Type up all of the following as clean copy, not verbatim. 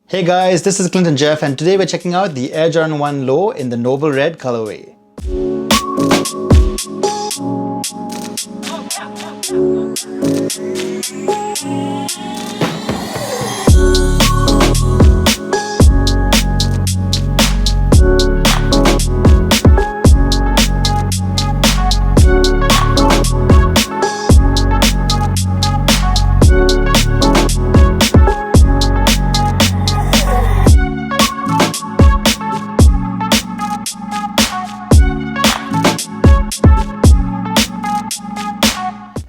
Hey guys, this is Clinton Jeff and today we're checking out the Air Jordan 1 Low in the Noble Red colorway.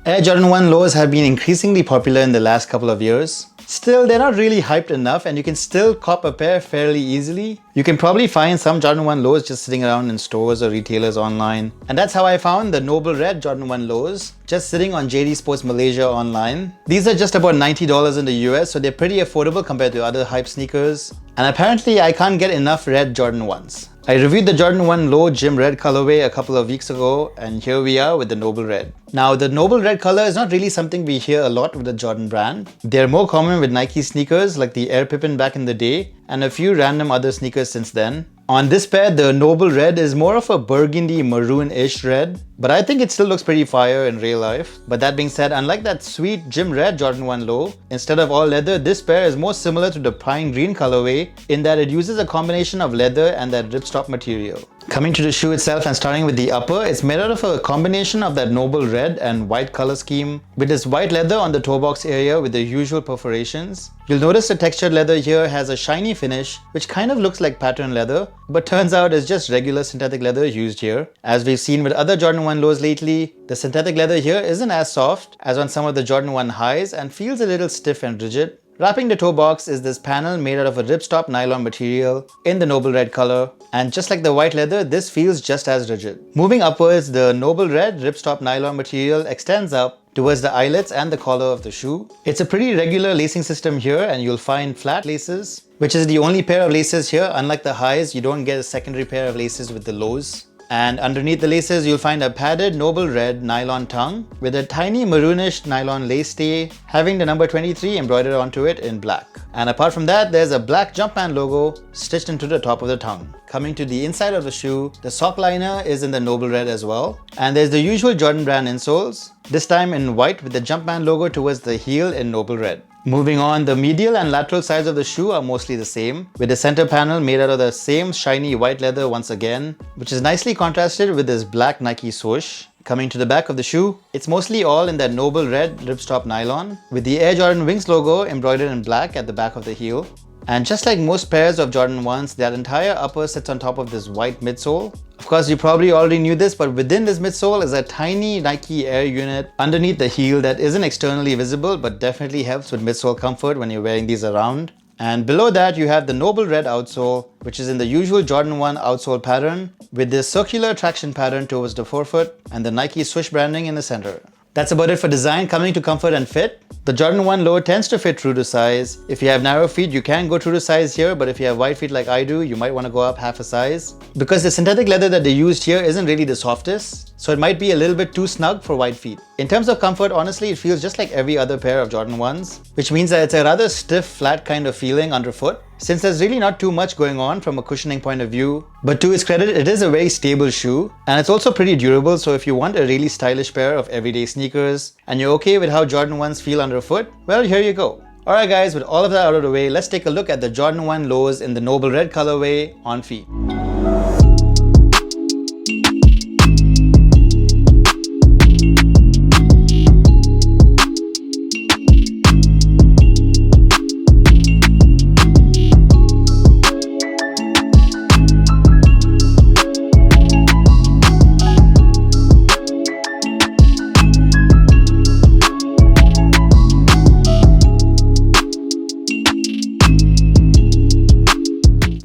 Air Jordan 1 lows have been increasingly popular in the last couple of years. Still, they're not really hyped enough and you can still cop a pair fairly easily. You can probably find some Jordan 1 lows just sitting around in stores or retailers online. And that's how I found the Noble Red Jordan 1 lows, just sitting on JD Sports Malaysia online. These are just about $90 in the US, so they're pretty affordable compared to other hype sneakers. And apparently I can't get enough red Jordan 1s. I reviewed the Jordan 1 Low Gym Red colorway a couple of weeks ago and here we are with the Noble Red. Now the Noble Red color is not really something we hear a lot with the Jordan brand. They're more common with Nike sneakers like the Air Pippin back in the day and a few random other sneakers since then. On this pair, the Noble Red is more of a burgundy maroon-ish red, but I think it still looks pretty fire in real life. But that being said, unlike that sweet Gym Red Jordan 1 Low, instead of all leather, this pair is more similar to the Pine Green colorway in that it uses a combination of leather and that ripstop material. Coming to the shoe itself and starting with the upper, it's made out of a combination of that Noble Red and white color scheme with this white leather on the toe box area with the usual perforations. You'll notice the textured leather here has a shiny finish which kind of looks like pattern leather, but turns out it's just regular synthetic leather used here. As we've seen with other Jordan 1 lows lately, the synthetic leather here isn't as soft as on some of the Jordan 1 highs and feels a little stiff and rigid. Wrapping the toe box is this panel made out of a ripstop nylon material in the Noble Red color, and just like the white leather, this feels just as rigid. Moving upwards, the Noble Red ripstop nylon material extends up towards the eyelets and the collar of the shoe. It's a pretty regular lacing system here and you'll find flat laces, which is the only pair of laces here. Unlike the highs, you don't get a secondary pair of laces with the lows. And underneath the laces, you'll find a padded Noble Red nylon tongue with a tiny maroonish nylon lace stay having the number 23 embroidered onto it in black. And apart from that, there's a black Jumpman logo stitched into the top of the tongue. Coming to the inside of the shoe, the sock liner is in the Noble Red as well. And there's the usual Jordan brand insoles, this time in white with the Jumpman logo towards the heel in Noble Red. Moving on, the medial and lateral sides of the shoe are mostly the same, with the center panel made out of the same shiny white leather once again, which is nicely contrasted with this black Nike swoosh. Coming to the back of the shoe, it's mostly all in that Noble Red ripstop nylon, with the Air Jordan Wings logo embroidered in black at the back of the heel. And just like most pairs of Jordan 1s, that entire upper sits on top of this white midsole. Of course, you probably already knew this, but within this midsole is a tiny Nike Air unit underneath the heel that isn't externally visible, but definitely helps with midsole comfort when you're wearing these around. And below that, you have the Noble Red outsole, which is in the usual Jordan 1 outsole pattern, with this circular traction pattern towards the forefoot and the Nike swoosh branding in the center. That's about it for design. Coming to comfort and fit, the Jordan 1 Low tends to fit true to size. If you have narrow feet, you can go true to size here, but if you have wide feet like I do, you might want to go up half a size. Because the synthetic leather that they used here isn't really the softest, so it might be a little bit too snug for wide feet. In terms of comfort, honestly, it feels just like every other pair of Jordan 1s, which means that it's a rather stiff, flat kind of feeling underfoot, since there's really not too much going on from a cushioning point of view. But to its credit, it is a very stable shoe, and it's also pretty durable, so if you want a really stylish pair of everyday sneakers, and you're okay with how Jordan 1s feel underfoot, well, here you go. Alright guys, with all of that out of the way, let's take a look at the Jordan 1 Lows in the Noble Red colorway on feet.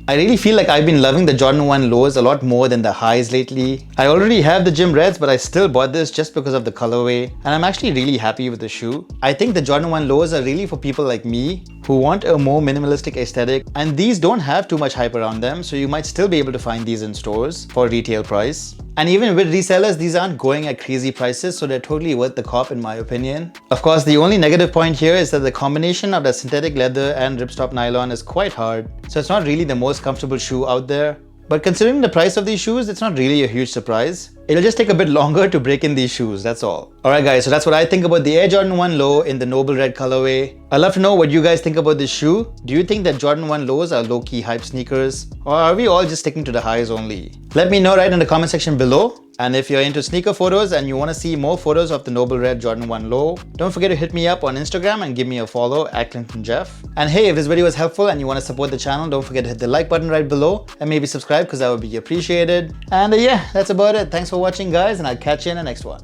I really feel like I've been loving the Jordan 1 lows a lot more than the highs lately. I already have the Gym Reds, but I still bought this just because of the colorway, and I'm actually really happy with the shoe. I think the Jordan 1 lows are really for people like me who want a more minimalistic aesthetic, and these don't have too much hype around them, so you might still be able to find these in stores for retail price. And even with resellers, these aren't going at crazy prices, so they're totally worth the cop in my opinion. Of course, the only negative point here is that the combination of the synthetic leather and ripstop nylon is quite hard, so it's not really the most comfortable shoe out there. But considering the price of these shoes, it's not really a huge surprise. It'll just take a bit longer to break in these shoes, that's all. Alright guys, so that's what I think about the Air Jordan 1 Low in the Noble Red colorway. I'd love to know what you guys think about this shoe. Do you think that Jordan 1 Lows are low-key hype sneakers? Or are we all just sticking to the highs only? Let me know right in the comment section below. And if you're into sneaker photos and you want to see more photos of the Noble Red Jordan 1 Low, don't forget to hit me up on Instagram and give me a follow at ClintonJeff. And hey, if this video was helpful and you want to support the channel, don't forget to hit the like button right below and maybe subscribe because that would be appreciated. And yeah, that's about it. Thanks for watching guys, and I'll catch you in the next one.